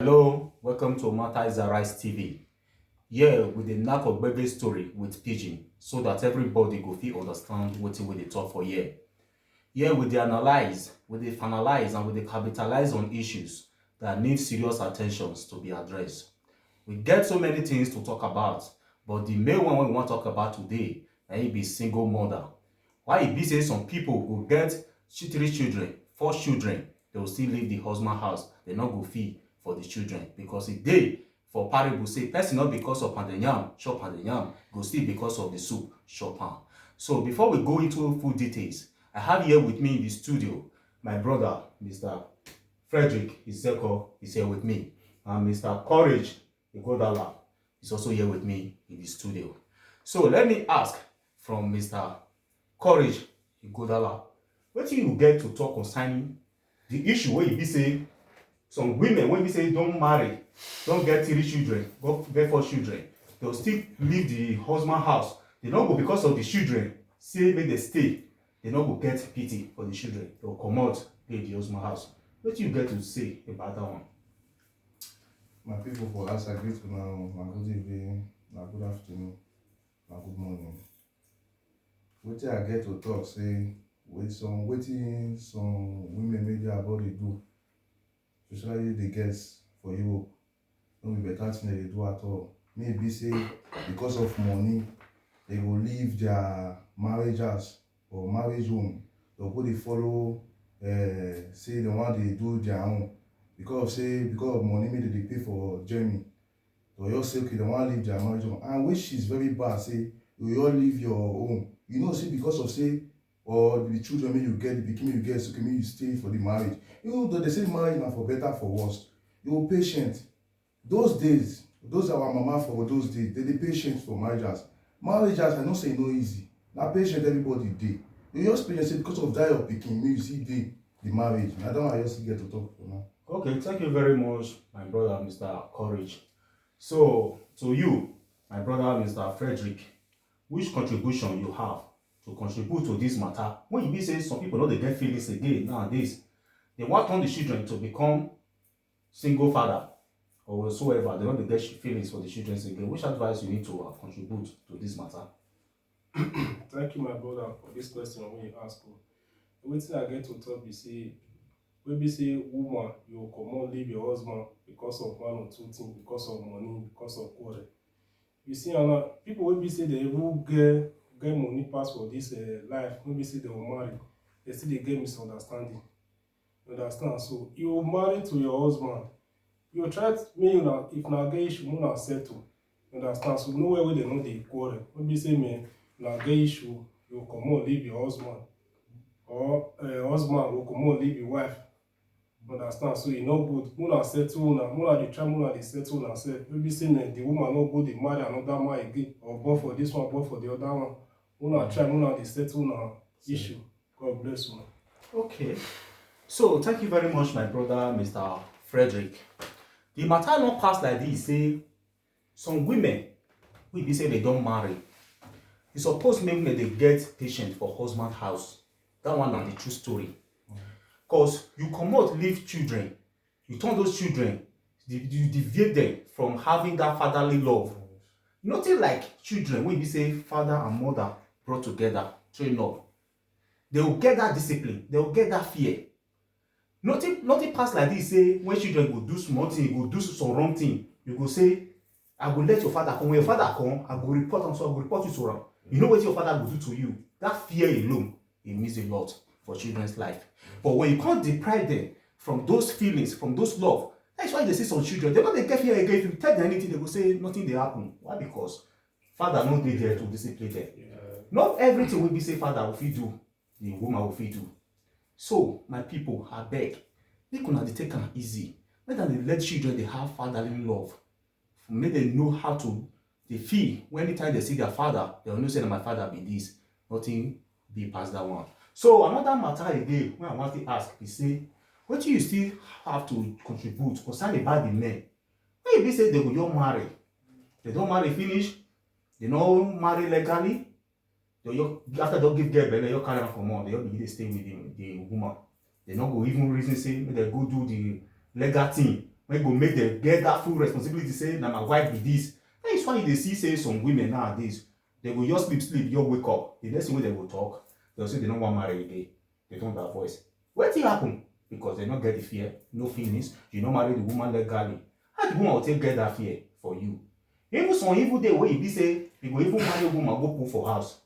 Hello, welcome to Mata is Arise TV. Here with the knack of baby story with pidgin so that everybody go fit understand wetin we dey talk for here. Here we dey analyze, we dey finalize and we dey capitalize on issues that need serious attentions to be addressed. We get so many things to talk about, but the main one we wan talk about today na im be single mother. Why e be say some people go get 3 children, 4 children, they will still leave the husband house, they no go fit for the children because e dey for parable say person not because of pounded yam chop pounded yam, go still because of the soup chop am. So before we go into full details, I have here with me in the studio my brother Mr. Frederick Iseko is here with me, and Mr. Courage Igodala is also here with me in the studio. So let me ask from Mr. Courage Igodala, wetin you get to talk concerning the issue wey e be say some women wey be say don marry, don get 3 children, get 4 children, they will still leave the husband house. They no go because of the children say make dem stay, they no go get pity for the children, they go comot leave the husband house. Wetin you get to say about that one? My people for us, I greet una, na good evening, na good afternoon, na good morning. Wetin I get to talk say with wetin some women wey dey abroad dey do, especially the girls for Europe, no be better thing they dey do at all. Maybe say because of money, they go leave their marriage house or marriage home, they go dey follow say they want dey do their own. Because of money, maybe they pay for journey. They just say okay, they want leave their marriage home, and which is very bad. Say you all leave your home. You know, say because of say or the children may you get, the pikin you get, so can you stay for the marriage. Even though they say marriage na for better for worse, you go patient. Those days, those our mama for those days, they patient for marriages. Marriages, I know say no easy. Now patient everybody dey. You just patient say because of that your pikin, may you see dey the marriage. I don't want just get to talk for now. Okay, thank you very much, my brother Mr. Courage. So to you, my brother Mr. Frederick, which contribution you have to contribute to this matter? When you be say some people don't get feelings again nowadays, they want on the children to become single father or whatsoever, they don't get feelings for the children again. Which advice you need to contribute to this matter? Thank you, my brother, for this question when you ask me. Wetin I get to talk be say, when be say woman, you comot leave your husband because of 1 or 2 things, because of money, because of quarrel. You see, people wey be say they even get money pass for this life, maybe say they will marry, they still dey get misunderstanding. You understand? So you marry to your husband, you try to make if na get issue, una settle. You understand? So nowhere where they know dey quarrel. Maybe say me na get issue, you comot leave your husband, or husband will comot leave your wife. You understand? So e no good. Una settle, una dey try, una dey settle una sef. Maybe say the woman no go dey marry another man again, or born for this one, born for the other one. Una try, una dey settle una issue. God bless you. Okay. So thank you very much, my brother Mr. Frederick. The matter not pass like this. Say some women wey be say they don't marry, you suppose make they get patient for husband house. That one na the true story. Cause you comot leave children, you turn those children, you deviate them from having that fatherly love. Nothing like children wey be say father and mother brought together, train up. They will get that discipline, they will get that fear. Nothing pass like this. Say when children go do small thing, go do some wrong thing, you go say, I go let your father come. When your father come, I go report him, so I go report you to him. You know what your father will do to you. That fear alone, it means a lot for children's life. But when you can't deprive them from those feelings, from those love, that's why they see some children, they're not they get fear again. If you tell them anything, they will say nothing they happen. Why? Because father not be there to discipline them. Yeah. Not everything will be say father will feed do, the woman will feed do. So my people, I beg, make una dey take am easy. Make them dey let children they have fatherly love. Make them know how to they feel when anytime they see their father, they will know say my father be this. Nothing be past that one. So another matter again when I want to ask is say, what do you still have to contribute concerning about the men? When you say they will just marry, they don't marry finish, they don't marry legally. After they give girl belle, you carry am for month, they begin to stay with the woman. They not go even reason say they go do the legal thing when go make them get that full responsibility, say, now my wife be this. That is why they see, say, some women nowadays, they go just sleep, you wake up. The next thing when they go talk, they'll say they don't want marry again. They don't have voice. What thing happen? Because they don't get the fear, no feelings. You don't marry the woman legally. How the woman will take get that fear for you? Even some evil day where you be say, you go even marry a woman, go put for house.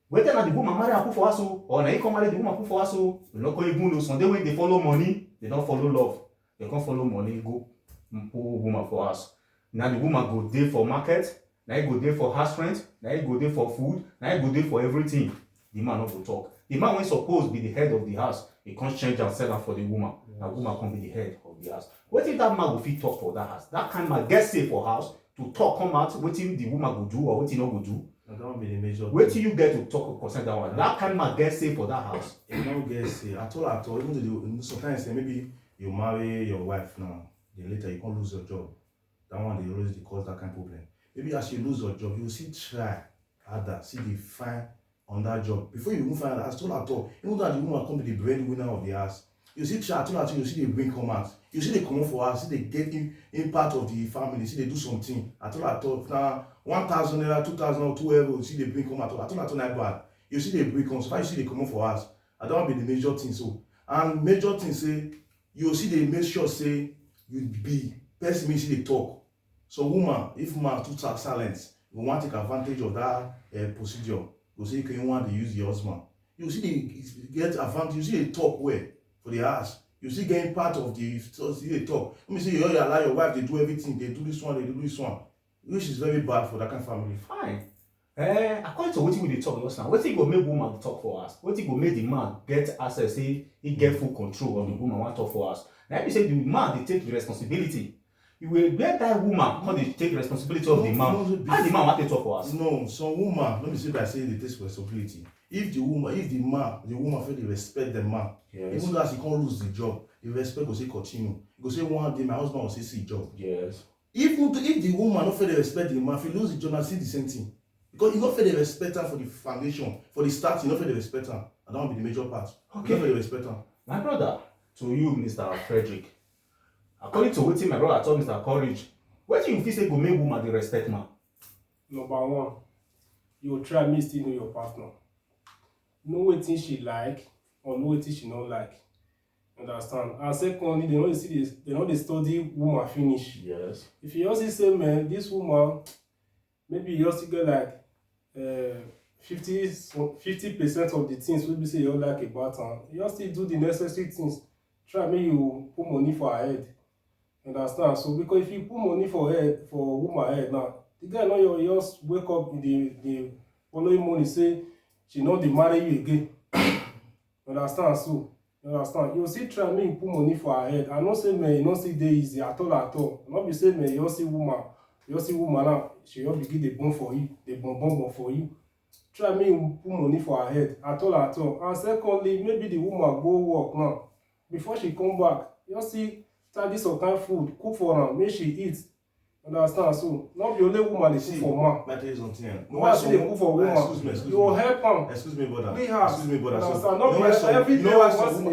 Whether not the woman marry and put for house, or now you come marry the woman put for house, you not go even know. Sunday when they follow money, they don't follow love. They can't follow money, go put woman for house. Now the woman go there for market, now you go there for house rent, now you go there for food, now you go there for everything. The man not go talk. The man when supposed be the head of the house, he can't change and sell am for the woman. Yes. The woman can be the head of the house. What if that man will fit talk for that house? That kind of man get safe for house to talk, come out, what if the woman will do or what he not will do? That won't be the major. Wait till you get to talk concern that one. That kind of man get safe for that house. You don't get safe at all. Even though sometimes maybe you marry your wife now, then later you can't lose your job. That one they always cause that kind of problem. Maybe as you lose your job, you see try harder, see the fine on that job before you even find out at all. Even though the woman come to the breadwinner of the house, you see try at all, you see the bring come out, you see they come for us, see they get in part of the family, see they do something at all. Now 1,000 naira, 2,000 or 2 you see they bring come at all not bad. You see they bring come, so far you see they come for us. I don't be the major thing so. And major thing say you see they make sure say you be person see they talk. So woman, if man too silent, you want to take advantage of that procedure. You see, you want to use your husband. You see, they get advantage. You see, they talk well for the house. You see, getting part of the. So see, they talk. Let me see, you allow your wife. They do everything. They do this one. They do this one, which is very bad for that kind of family. Fine. According to what we dey talk just now, what go make woman talk for us? What go make the man get access? Say he get full control of the woman want talk for us. Now, if you say the man they take the responsibility. You will get that woman how they take responsibility of the man. How the man want to talk for us? No, some woman, let me see if I say they take responsibility. If the woman feel they respect the man, yes. Even though as he can't lose the job, the respect go say continue. He go say one day my husband will say see job. Yes. Even if the woman not feel they respect the man, if he lose the job, I see the same thing. Because he not feel they respect her for the foundation, for the start, he not feel they respect her. And that will be the major part. Okay. He not feel they respect her. My brother, to you, Mr. Frederick. According to what my brother told Mr. Courage, what do you feel say go make woman dey respect man? Number one, you try me still know your partner. Know wetin she like or know wetin she not like. Understand? And secondly, they know they study woman finish. Yes. If you also say, man, this woman, maybe you also get like 50% of the things we say you like about her. You also do the necessary things. Try make you put money for her head. Understand? So because if you put money for woman head now, the guy know you just wake up in the following morning say she not dey marry you again. Understand? So you understand? You see try make you put money for her head. I not say man, you not see dey easy at all. Not be say man, you see woman now, she just begin dey born for you, dey born for you. Try make you put money for her head at all. And secondly, maybe the woman go work now. Before she come back, you see start this some kind of food, cook for her, make she eat. Understand? So not be only woman dey cook for man. Let me tell you something. No one say dey cook for woman. Excuse me. You will help am. Excuse me, brother. Understand? Not every day. You know why some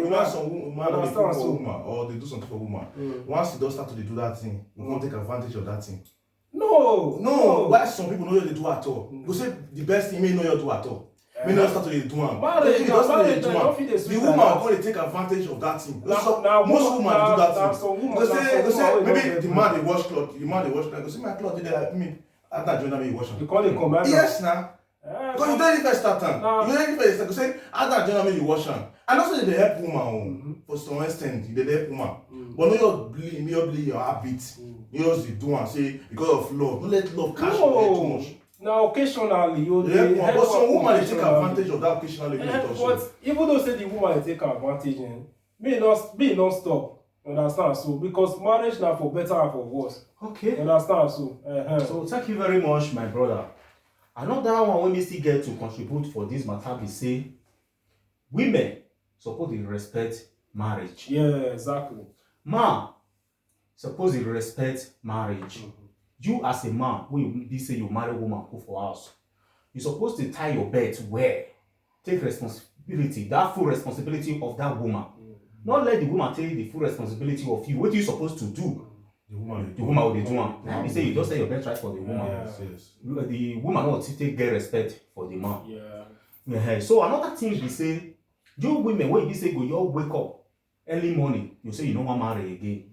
woman dey cook for woman or they do something for woman. Once you don't start to do that thing, you won't take advantage of that thing. No. Why some people know you they do at all? You say the best thing may know you do at all. May not start to do one. The woman will probably take advantage of that thing. Most women do that thing. They say maybe the man they wash clothes. Go say my clothes they like me. After join me wash them. You call it command. Yes, now. Because you don't even start time. You don't even start. Go say after join me you wash them. And also they help woman for some extent. They help woman. But no your bleed your habit. You just do and say because of love. Don't let love catch your head too much. Now occasionally you but some woman they take advantage of that occasionally. But even though say the woman they take advantage, may not stop. Understand? So because marriage now for better and for worse. Okay. Understand? So So thank you very much, my brother. Another one when we still get to contribute for this matter be say women suppose they respect marriage. Yeah, exactly. Man suppose they respect marriage. You as a man, when you say you marry a woman go for house, you're supposed to tie your belt well. Take responsibility, that full responsibility of that woman. Not let the woman take the full responsibility of you. What you supposed to do? The woman The woman will dey do am. Now you say you just say your best right for the woman. Yes, yes. The woman not take get respect for the man. Yeah. So another thing be say, you women when you say go you wake up early morning, you say you don't want marry again.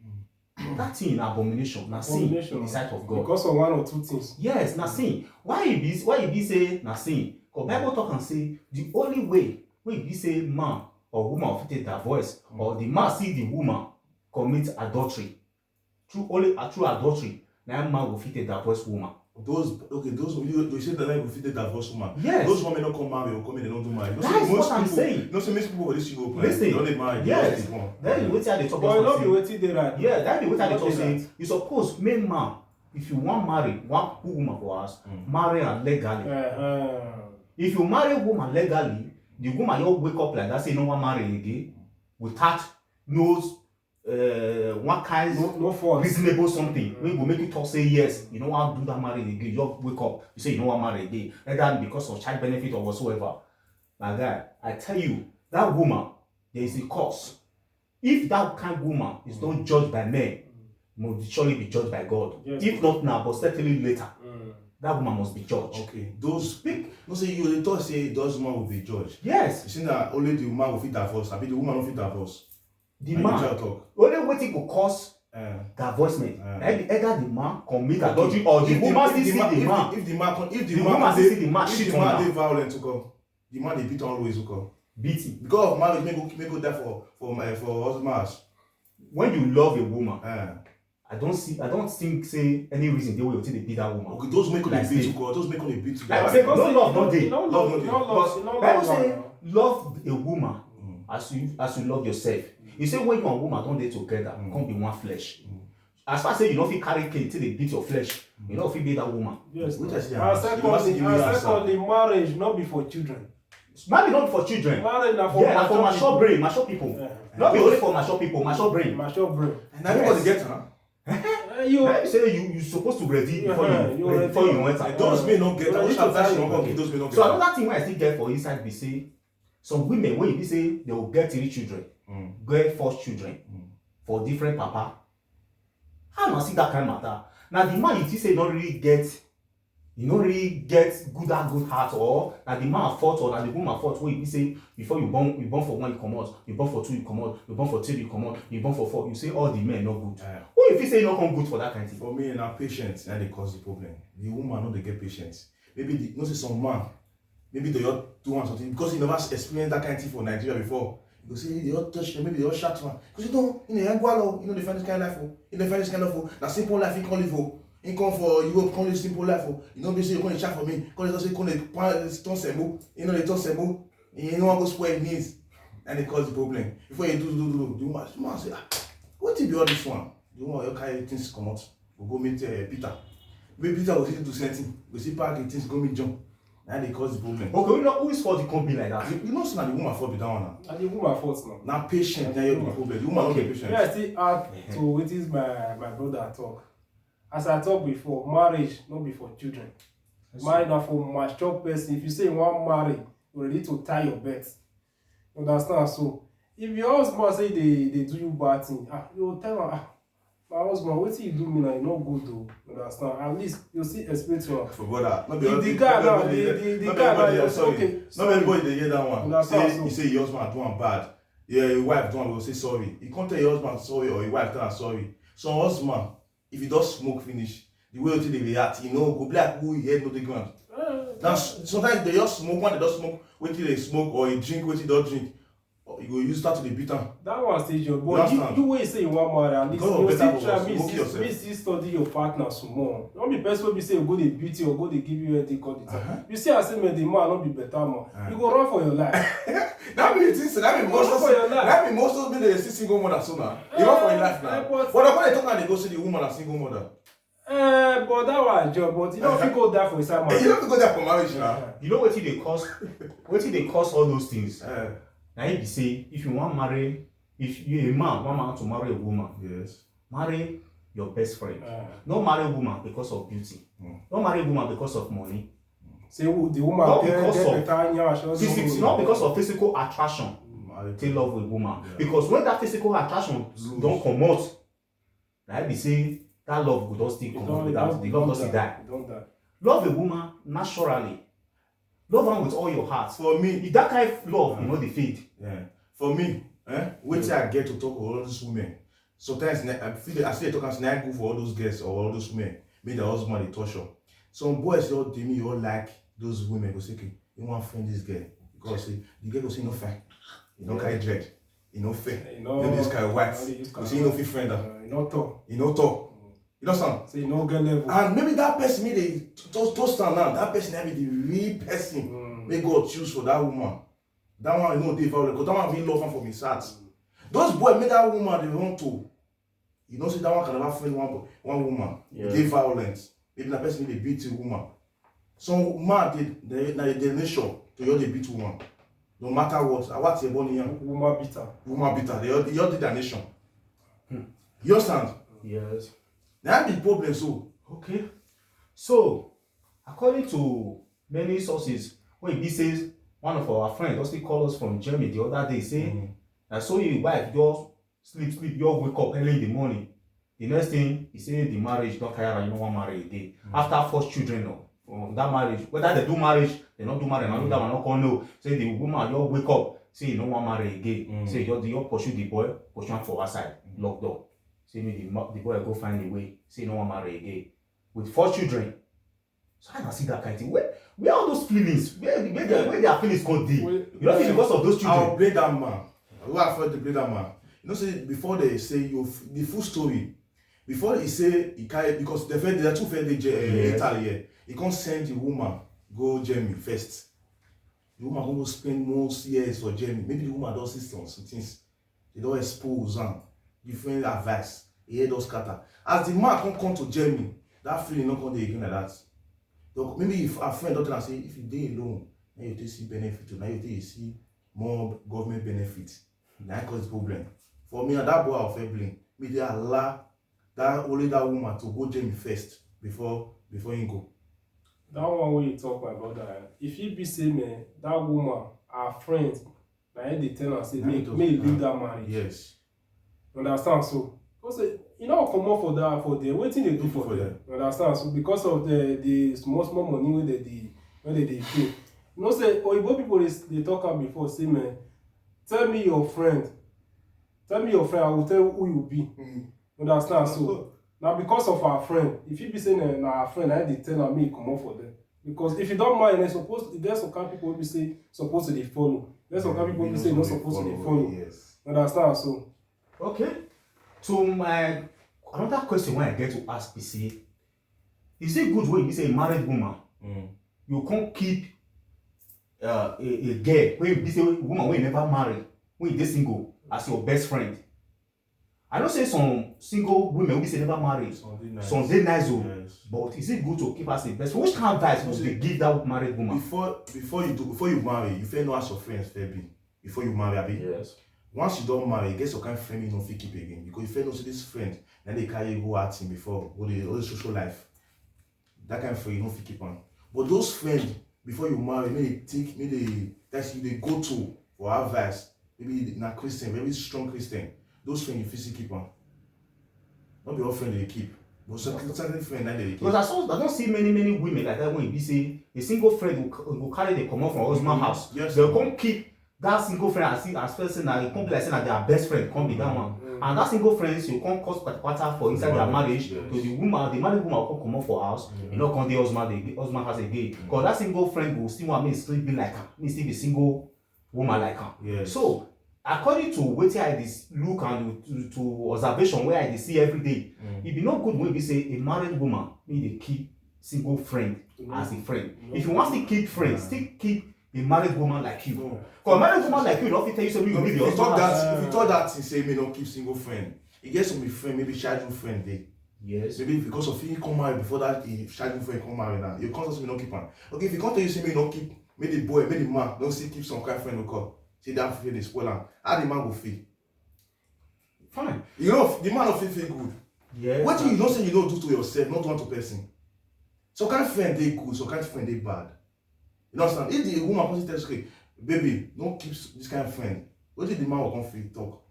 That thing na abomination, na sin in the sight of God. Because of one or two things. Yes, na sin. Why you be say na sin? Because Bible talk and say the only way when you be say man or woman fit take divorce or the man see the woman commit adultery through adultery, na man will fit take divorce woman. Those you say that we fit take divorce woman. Yes. Those women don't come marry or come in, they don't do marry. That's what I'm saying. No, so most people for this Europe, Listen, they don't marry. yes. Then you wait till they talk But about not be waiting there right. yeah, that be what I talk Not say. that. You suppose main man, if you want marry one woman for us, marry her legally. If you marry a woman legally, the woman you wake up like that say no one marry again without no one kind No fault. reasonable something wey go make you talk say yes, you don't want to do that marriage again. You just wake up, you say you don't want marry again, either because of child benefit or whatsoever. My guy, I tell you, that woman, there is a cause. If that kind of woman is not judged by men, must surely be judged by God. Yes. If not now, but certainly later, that woman must be judged. Okay, those big. No, say you thought say those woman will be judged. Yes, You see that only the woman will fit divorce. I mean the woman will fit divorce. the And man. you talk. Only waiting go cause divorcement. Either the man commit adultery or the woman still see the man. If the man The woman still see the man if shit the on man her, dey violent to go, the man dey beat on always to go. beating. Because of marriage, make go die for husband. When you love a woman, Eh. I don't think say any reason they will take the beat that woman. Okay, those make on Like the beat say- to go. Those make on the beat to Like I go. say, no love, no day. No Love, love, no no day. love, no Bible love. say love a woman as you love yourself. You say when you and woman don't dey together, come be one flesh. As far as say you don't fit carry cane till they beat your flesh, you don't fit beat that woman. Yes. Which I see, And you must give me answer. secondly, marriage not be for children. Maybe not for children. Marriage na for Yeah, na for mature brain, mature people. Not be only for mature people, mature brain. mature brain. And everybody get her. You Let me say you supposed to ready before you ready. before you enter. And those may not get her. Ready Which to advice you marry. not give those may not get So her. another thing wey I still get for inside be say some women wey be say they will get 3 children, get 4 children for different papa. How na see that kind of matter? Now the man you think say you don't really get good heart, or na the man fault or na the woman fault wey you say before you born for 1 you comot, you born for 2 you comot, you born for 3 you comot, you born for 4 you say all the men no good. Who you fit say no come good for that kind of thing? For me, now patience, now they cause the problem. The woman no dey get patience. Maybe the, no say some man, maybe they all do one something because he never experienced that kind of thing for Nigeria before. You go say they all touch them, maybe they all shot one. Because you know, they find this kind of life. They find this kind of na simple life he can't live for. He come for Europe, can't live simple life. You know, be say you can't chat for me. Can't say can't turn semo. You know they turn semo. You know go spoil knees, and they cause the problem. Before you do, the woman say, what if you all this one? The woman you carry things come out. We go meet Peter. Maybe Peter will see do something. We see pack the things go meet John. Now they cause the problem. Okay, we know who is for the company like that. You know, so now the woman fall be down now. And the woman fault now. Now patient, now you be the problem. The woman not be patient. Yeah, I still add to what is my brother talk. As I talked before, marriage not be for children. Marriage na for mature person. If you say you want marry, you ready to tie your bet. You understand? So if your husband say they do you bad thing, you tell her, my husband, what you do me now, you no good though. You understand? At least you see explain to her. For brother, not be If all the guy now, the guy now, sorry. okay. Not everybody they hear that one. Understand, Say so- you say your husband do one bad. Yeah, your wife do one will say sorry. You can't tell your husband sorry or your wife tell her sorry. So husband, if he does smoke finish, the way they react, you know, go black who he head no the ground. Now sometimes they just smoke one, they don't smoke, wait till they smoke, or you drink, wait till they don't drink. Or you go use start to the beat am. That one stage your You but understand? you wait say you want marry at least God you better still try for us, smoke yourself. me still study your partner small. Don't be person wey be say you go dey beat you or go dey give you anything call it. You see as say man the man no be better man. You go run for your life. That mean things. That mean most Run for your life. that mean most of them they see single mother so now. You run for your life now. but- But when they talk and they go see the woman as single mother. But that one job but you know if you go die for inside You man. don't have to go there for marriage now. You know what they cause all those things. Eh, Now if you say if you want marry, if you a man want to marry a woman, yes. marry your best friend. Don't marry a woman because of beauty. Don't marry a woman because of money. Say the woman Not get because of better yansh. Not because of physical attraction. take love with woman. Yeah. Because when that physical attraction don't come out, like be say that love will just still come out without the love doesn't die. Don't die. Love a woman naturally. Love her with all your heart. For me, If that kind of love, you know, the fade. yeah. For me, wait till I get to talk with all those women. Sometimes I see they talk and say, I go for all those girls or all those women. Make the husband they torture. Some boys all tell me all like those women. Go say, okay, you want to friend this girl because the girl go say no fine, you don't carry dread, you know fair. Maybe this guy white. You see, you know fit friend her. You know talk. You know talk. You know something. Say you know get level. And maybe that person made a toast stand now. That person might be the real person. May God choose for that woman. That one, you know, they value because that one really love her from his heart. Those boys made that woman they want to. You don't see that one can never friend one woman. Yeah. They violent. Maybe that person they beat a woman. Some man they nature to your they beat woman. No matter what your born young. Woman bitter. Woman beat her. They all did their nation. You understand? Yes. That be problem so. Okay. So, according to many sources, when he says one of our friends just called us from Germany the other day, say, I saw your wife just sleep, you all wake up early in the morning. The next thing he say the marriage don't carry and you don't want to marry again. After first children that marriage, whether they do marriage, they not do marriage, and that one not gonna know. Say the woman you all wake up, say you don't want to marry again. Say you all pursue the boy, push him for outside, locked door. Say me the boy go find a way, say you don't want to marry again. With 4 children. So I can see that kind of thing. Where are those feelings? Where their feelings go deep? You don't feel because of those children. I'll blame that man. Who I felt to blame that man. You know, say before they say the full story, before he say he carry because there are 2 friends in Italy here. He can't send the woman go Germany first. The woman go spend most years for Germany. Maybe the woman does some things. They don't expose them. Different advice. He head does scatter. As the man can't come to Germany, that feeling not come again like that. So maybe if a friend doctor say if you dey alone, now you see benefit, now you see more government benefits. Now cause problem. For me, that boy of blame. Me they allow that only that woman to go Germany first before he go. That one wey you talk my brother, if he be say man, that woman, her friend, na they tell her say make leave that marriage. Yes. You understand so? Because you know come up for there, wetin they do for them. You understand so because of the small money wey they dey pay. You know say oyibo people they talk am before say man, tell me your friend, I will tell you who you be. You understand so? Now because of our friend, if you be saying na our friend, I dey tell am me come up for them. Because if you don't mind, there's some kind of people will be say supposed to they follow. There's some kind of people will be say not supposed to they follow. Yes. You understand so? Okay. So my another question when I get to ask is it good when you say a married woman, you can't keep a girl when you say woman when you never married, when you dey single as your best friend? I don't say some single women will say never married. Some dey nice, yes. But is it good to keep as a best friend? Which kind of advice must they give that married woman? Before you marry, you first know as your friends fair be. Before you marry, abi? Yes. Once you don't marry, guess what kind of friend you don't fit keep again. Because you first know see this friend, then they carry you go outing before, all the social life. That kind of friend you don't fit keep on. But those friends, before you marry, that's you they go to for advice. Maybe not Christian, very strong Christian. Those friends you physically keep on. Not be all friends they keep. But certain friends that they keep. Because I don't see many women like that when you say a single friend will carry the come out from husband's house. Yes. They'll come keep that single friend as person that come be like saying that their best friend come be that one. And that single friends you can't cause quarter for inside their marriage. Yes. So the married woman will come out for house. You know, come the husband has a gay. Because that single friend will still want me still be like her. Me still be single woman like her. Yes. So according to wetin I dey look and to observation wey I dey see every day, e be no good when we say a married woman make dey keep single friend as a friend. If you wan still keep friends, still keep a married woman like you. Because a married woman like you don fit tell you say make you leave your husband house. If you thought that thing say me no keep single friend, e get some friend maybe childhood friend dey. Yes. Maybe because of him come marry before that childhood friend come marry now, you can't say me no keep am. Okay, if you can't tell you say me no keep, make the boy, make the man don still keep some kind of friend go call. See that feel they spoil am. How the man go feel? Fine. You know, the man don't feel good. Yes. What you don't say you don't do to yourself, not one to person. So kind of friend they good, so kind of friend they bad. You know what I'm saying? If the woman tells you, baby, don't keep this kind of friend. What did the man will come fit talk?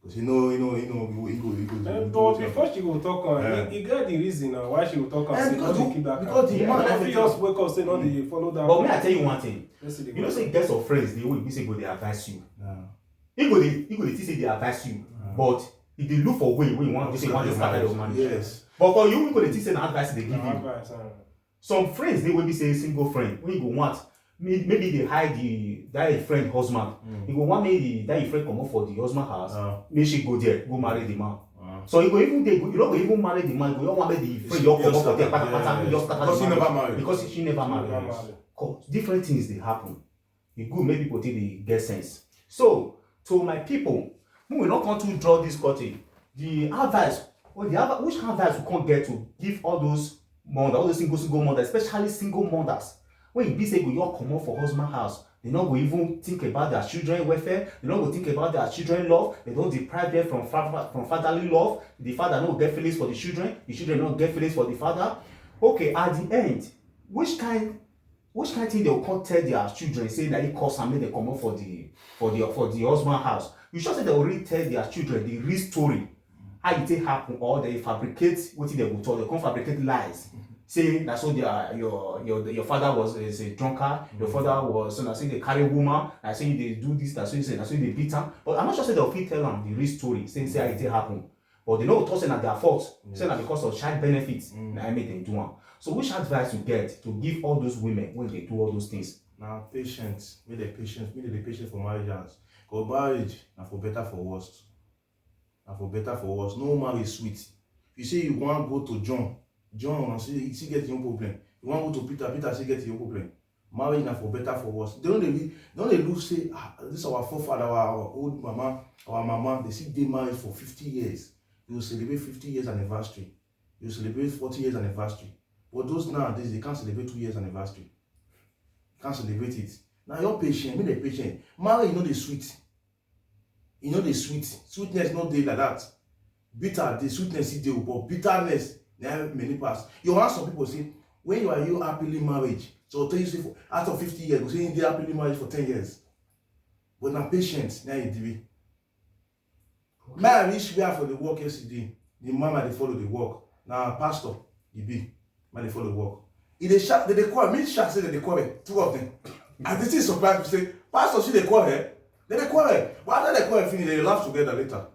Because he go. But before she go talk on, Yeah. he get the reason why she go talk on. Yeah, Say because no the- dey keep that because car. the man- If he just wake up say no dey follow that. But may I tell you one thing? Let's see the You know, say guests or friends, they will be say go they advise you. Yeah. He go they say they advise you, but if they look for way you want to say want to start your marriage. Yes. But for you, go they say the advice they give Na you. advice. Some friends they will be say single friend when you go want maybe they hide that friend husband. You go want maybe that friend come up for the husband house. Make she go there go marry the man. So you go even they go, you don't go even marry the man. You don't want the friend you come up for there just Because he never married. because she never married. Never married. Cause different things they happen. It good make people take the get sense. So to my people, we will not want to draw this curtain. The advice, which advice we can't get to give all those mothers, all those single mothers, especially single mothers. When you be say you all come out for husband house, they not go even think about their children welfare, they not go think about their children love, they don't deprive them from fatherly love, the father not get feelings for the children not get feelings for the father. Okay, at the end, which kind thing they will come tell their children say that it cause and make them come out for the husband house? You sure say they already tell their children the real story, how it take happen, or they fabricate what they go tell, they come fabricate lies. Say that's so your father was a drunkard, your father was so na say they carry woman, I say they do this, that's so they beat her. But I'm not sure say they'll fit tell them the real story, say how it take happen. But they know to say that their fault, say that because of child benefits, I made them do one. So which advice you get to give all those women when they do all those things? Now patience, make the patient for marriage house. Because marriage na for better for worse. Na for better for worse. No marriage sweet. If you say you want go to John he still get your problem. You want go to Peter still get your problem. Marriage na for better for worse. They don't dey look say this our forefather, our old mama, our mama, they still dey married for 50 years. You will celebrate 50 years anniversary. You will celebrate 40 years anniversary. But those nowadays they can't celebrate 2 years anniversary. Can't celebrate it. Now you're patient, make the patient. Marriage you know the sweet. You know the sweet. Sweetness not dey like that. Bitter, the sweetness is there, but bitterness, there many parts. You ask some people say, when you are happily married, so tell you say after 50 years, you say you happily married for 10 years. But now patience, now you do it. May I reach where for the work yesterday. The mama they follow the work. Now pastor, you be, man they follow the work. If they shout, they call me shout say they call it, two of them. And this is surprised to say, pastor, see they call her. Then they call her. But after they call her finish, they laugh together later.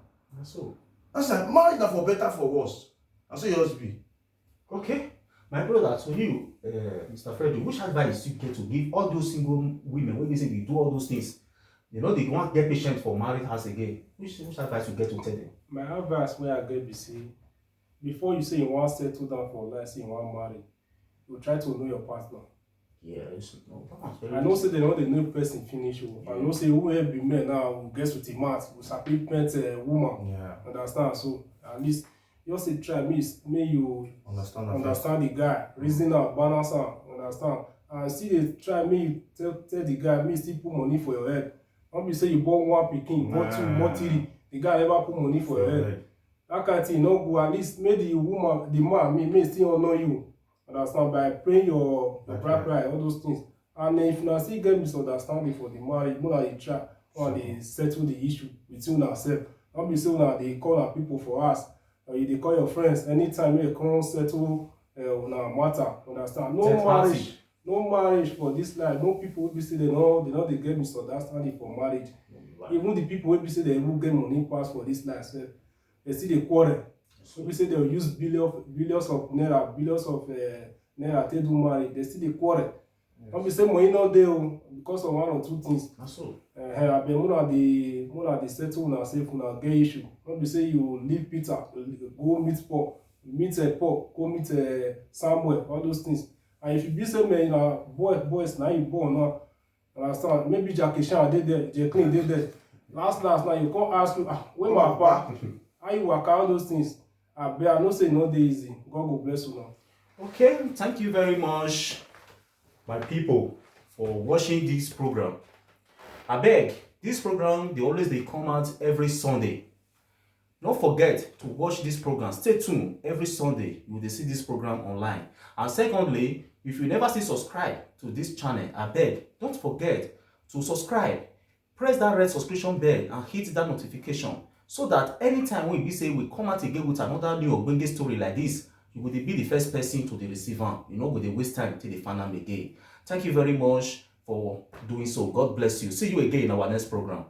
So That's like marriage na for better for worse. That's what yours be. okay, my brother, to you, Mr. Frederick, which advice you get to give all those single women when they say they do all those things? You know they want to get patient for married house again. Which advice you get to tell them? My advice wey I get be say, before you say you wan settle down for life, say you wan marry, you try to know your partner. Yes, no, I know say they no dey know person finish o. I know say who help be men now go get with the mouth, go sabi plenty woman. Yeah. Understand? So at least just say try make you Understand the guy, reason am, balance am, understand? And still dey try make you tell the guy make you still put money for your head. No be say you born one pikin, born two, born three, the guy never put money for your head. That kind of thing no go. At least make the woman, the man, may still honor you. Understand? By paying your bride price, all those things. And if you still get misunderstanding for the marriage, more than you try, or they settle the issue between ourselves. Not be so now they call our people for us, or you they call your friends anytime you come settle on our matter. Understand? No marriage for this life. No people will be say they get misunderstanding for marriage. Even the people will be say they will get money pass for this life. So they still they quarrel. So we say they'll use billions of naira to do marriage. They still they quarrel. Don't be say money not there because of one or two things. That's so. I been more the settle na say una get issue. Don't be say you leave Peter, go meet Paul, go meet Samuel, all those things. And if you be say man, boys now you born now. Understand? Maybe Jackie Chan did there, Jacqueline did there. Last now you can't ask you, where my papa? How you work out those things? I know say no dey easy. God go bless you now. Okay, thank you very much, my people, for watching this program. I beg, this program they come out every Sunday. Don't forget to watch this program. Stay tuned every Sunday. You will see this program online. And secondly, if you never still subscribe to this channel, I beg, don't forget to subscribe. press that red subscription bell and hit that notification so that anytime we be say we come out again with another new ogbonge story like this, you will be the first person to the receive am. You no go dey waste time till dey find am again. Thank you very much for doing so. God bless you. See you again in our next program.